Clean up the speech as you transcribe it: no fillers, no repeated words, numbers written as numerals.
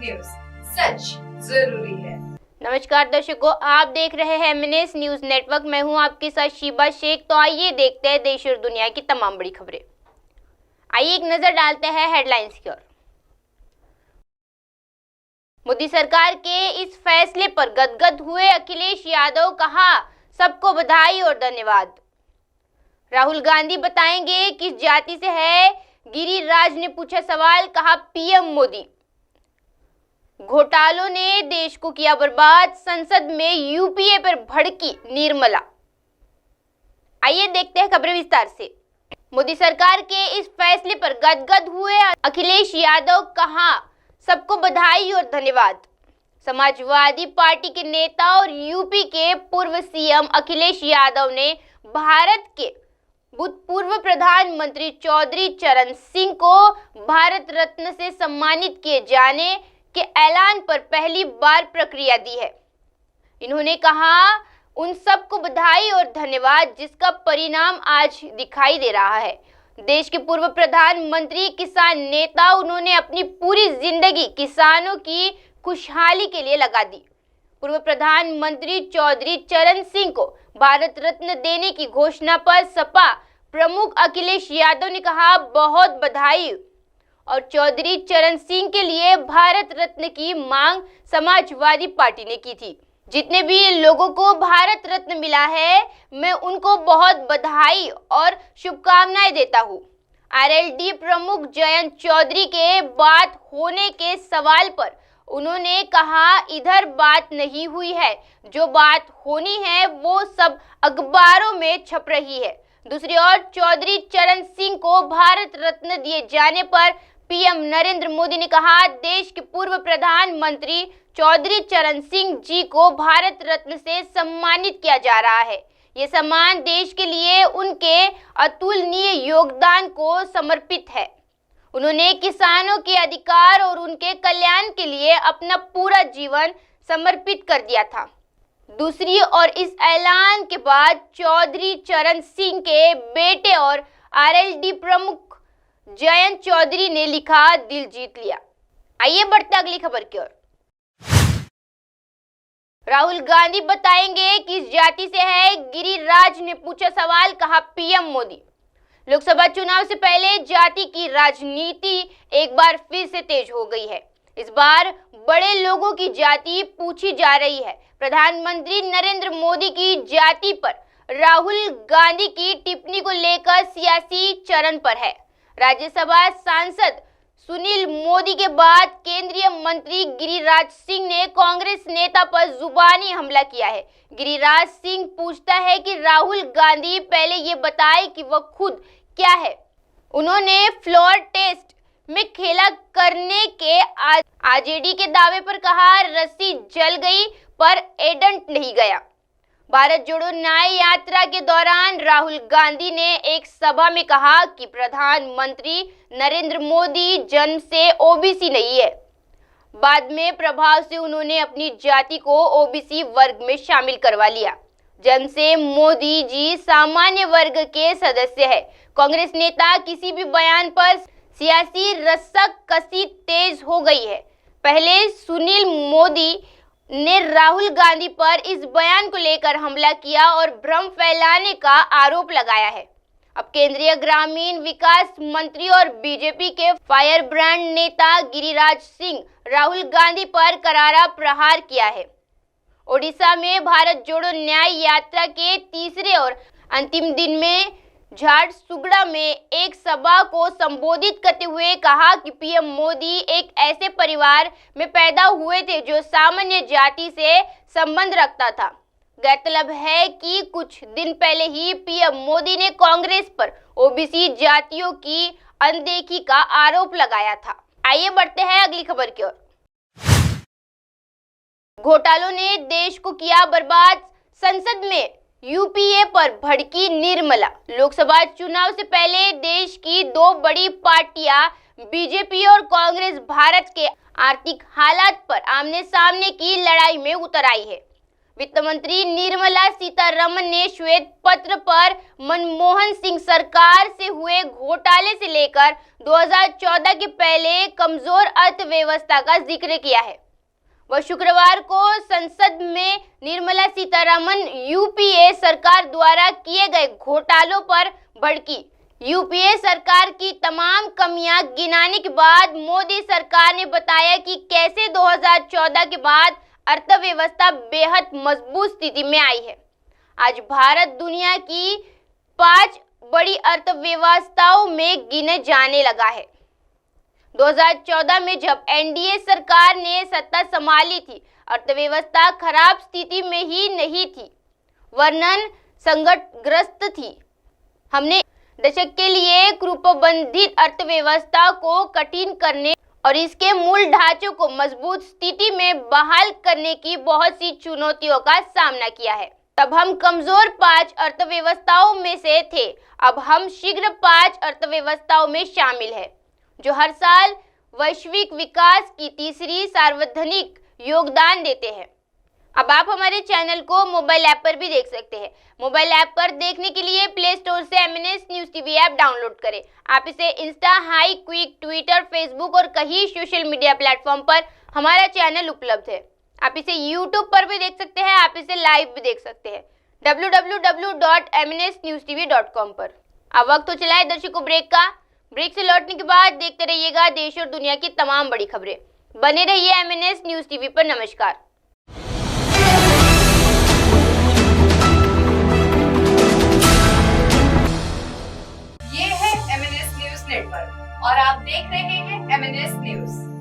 News, सच जरूरी है। नमस्कार दर्शकों, आप देख रहे हैं एमएनएस न्यूज नेटवर्क। मैं हूं आपके साथ शीबा शेख। तो आइए देखते हैं देश और दुनिया की तमाम बड़ी खबरें। आइए एक नजर डालते हैं हेडलाइंस की ओर। मोदी सरकार के इस फैसले पर गदगद हुए अखिलेश यादव, कहा सबको बधाई और धन्यवाद। राहुल गांधी बताएंगे किस जाति से है, गिरिराज ने पूछा सवाल, कहा पीएम मोदी। घोटालों ने देश को किया बर्बाद, संसद में यूपीए पर भड़की निर्मला। आइए देखते हैं खबरें विस्तार से। मोदी सरकार के इस फैसले पर गदगद हुए अखिलेश यादव, कहा सबको बधाई और धन्यवाद। समाजवादी पार्टी के नेता और यूपी के पूर्व सीएम अखिलेश यादव ने भारत के भूतपूर्व प्रधानमंत्री चौधरी चरण सिंह को भारत रत्न से सम्मानित किए जाने के ऐलान पर पहली बार प्रतिक्रिया दी है। इन्होंने कहा उन सबको बधाई और धन्यवाद जिसका परिणाम आज दिखाई दे रहा है। देश के पूर्व प्रधानमंत्री, किसान नेता, उन्होंने अपनी पूरी जिंदगी किसानों की खुशहाली के लिए लगा दी। पूर्व प्रधानमंत्री चौधरी चरण सिंह को भारत रत्न देने की घोषणा पर सपा प्रमुख अखिलेश यादव ने कहा बहुत बधाई। और चौधरी चरण सिंह के लिए भारत रत्न की मांग समाजवादी पार्टी ने की थी। जितने भी लोगों को भारत रत्न मिला है, मैं उनको बहुत बधाई और शुभकामनाएं देता हूँ। आरएलडी प्रमुख जयंत चौधरी के बात होने के सवाल पर उन्होंने कहा इधर बात नहीं हुई है, जो बात होनी है वो सब अखबारों में छप रही है। दूसरी ओर चौधरी चरण सिंह को भारत रत्न दिए जाने पर पीएम नरेंद्र मोदी ने कहा देश के पूर्व प्रधानमंत्री चौधरी चरण सिंह जी को भारत रत्न से सम्मानित किया जा रहा है। ये सम्मान देश के लिए उनके अतुलनीय योगदान को समर्पित है। उन्होंने किसानों के अधिकार और उनके कल्याण के लिए अपना पूरा जीवन समर्पित कर दिया था। दूसरी ओर इस ऐलान के बाद चौधरी चरण सिंह के बेटे और आरएलडी प्रमुख जयंत चौधरी ने लिखा दिल जीत लिया। आइए बढ़ते अगली खबर की ओर। राहुल गांधी बताएंगे किस जाति से है, गिरिराज ने पूछा सवाल, कहा पीएम मोदी। लोकसभा चुनाव से पहले जाति की राजनीति एक बार फिर से तेज हो गई है। इस बार बड़े लोगों की जाति पूछी जा रही है। प्रधानमंत्री नरेंद्र मोदी की जाति पर राहुल गांधी की टिप्पणी को लेकर सियासी चरण पर है। राज्यसभा सांसद सुनील मोदी के बाद केंद्रीय मंत्री गिरिराज सिंह ने कांग्रेस नेता पर जुबानी हमला किया है। गिरिराज सिंह पूछता है कि राहुल गांधी पहले ये बताए कि वह खुद क्या है। उन्होंने फ्लोर टेस्ट में खेला करने के आरजेडी के दावे पर कहा रस्सी जल गई पर एजेंट नहीं गया। भारत जोड़ो न्याय यात्रा के दौरान राहुल गांधी ने एक सभा में कहा कि प्रधानमंत्री नरेंद्र मोदी जन्म से ओबीसी नहीं है। बाद में प्रभाव से उन्होंने अपनी जाति को ओबीसी वर्ग में शामिल करवा लिया। जन्म से मोदी जी सामान्य वर्ग के सदस्य है। कांग्रेस नेता किसी भी बयान पर सियासी रस्साकसी तेज हो गई है। पहले सुनील मोदी ने राहुल गांधी पर इस बयान को लेकर हमला किया और भ्रम फैलाने का आरोप लगाया है। अब केंद्रीय ग्रामीण विकास मंत्री और बीजेपी के फायर ब्रांड नेता गिरिराज सिंह राहुल गांधी पर करारा प्रहार किया है। ओडिशा में भारत जोड़ो न्याय यात्रा के तीसरे और अंतिम दिन में झारसुगड़ा में एक सभा को संबोधित करते हुए कहा कि पीएम मोदी एक ऐसे परिवार में पैदा हुए थे जो सामान्य जाति से संबंध रखता था। गौरतलब है कि कुछ दिन पहले ही पीएम मोदी ने कांग्रेस पर ओबीसी जातियों की अनदेखी का आरोप लगाया था। आइए बढ़ते हैं अगली खबर की ओर। घोटालों ने देश को किया बर्बाद, संसद में यूपीए पर भड़की निर्मला। लोकसभा चुनाव से पहले देश की दो बड़ी पार्टियां बीजेपी और कांग्रेस भारत के आर्थिक हालात पर आमने सामने की लड़ाई में उतर आई है। वित्त मंत्री निर्मला सीतारमण ने श्वेत पत्र पर मनमोहन सिंह सरकार से हुए घोटाले से लेकर 2014 के पहले कमजोर अर्थव्यवस्था का जिक्र किया है। वह शुक्रवार को संसद में निर्मला सीतारमण यूपीए सरकार द्वारा किए गए घोटालों पर भड़की। यूपीए सरकार की तमाम कमियां गिनाने के बाद मोदी सरकार ने बताया कि कैसे 2014 के बाद अर्थव्यवस्था बेहद मजबूत स्थिति में आई है। आज भारत दुनिया की 5 बड़ी अर्थव्यवस्थाओं में गिने जाने लगा है। 2014 में जब एनडीए सरकार ने सत्ता संभाली थी, अर्थव्यवस्था खराब स्थिति में ही नहीं थी, वरन संकटग्रस्त थी। हमने दशक के लिए कुप्रबंधित अर्थव्यवस्था को कठिन करने और इसके मूल ढांचों को मजबूत स्थिति में बहाल करने की बहुत सी चुनौतियों का सामना किया है। तब हम कमजोर 5 अर्थव्यवस्थाओं में से थे। अब हम शीघ्र 5 अर्थव्यवस्थाओं में शामिल है, जो हर साल वैश्विक विकास की तीसरी सार्वजनिक योगदान देते हैं। अब आप हमारे चैनल को मोबाइल ऐप पर भी देख सकते हैं। मोबाइल ऐप पर देखने के लिए प्ले स्टोर से MNS news TV app download करें। आप इसे Insta, high, quick, Twitter, Facebook और कई सोशल मीडिया प्लेटफॉर्म पर हमारा चैनल उपलब्ध है। आप इसे यूट्यूब पर भी देख सकते हैं। आप इसे लाइव भी देख सकते हैं www.mnsnewstv.com पर। अब वक्त हो चला है दर्शकों ब्रेक का। ब्रेक से लौटने के बाद देखते रहिएगा देश और दुनिया की तमाम बड़ी खबरें। बने रहिए MNS न्यूज़ टीवी पर। नमस्कार। ये है MNS न्यूज़ नेटवर्क और आप देख रहे हैं MNS न्यूज़।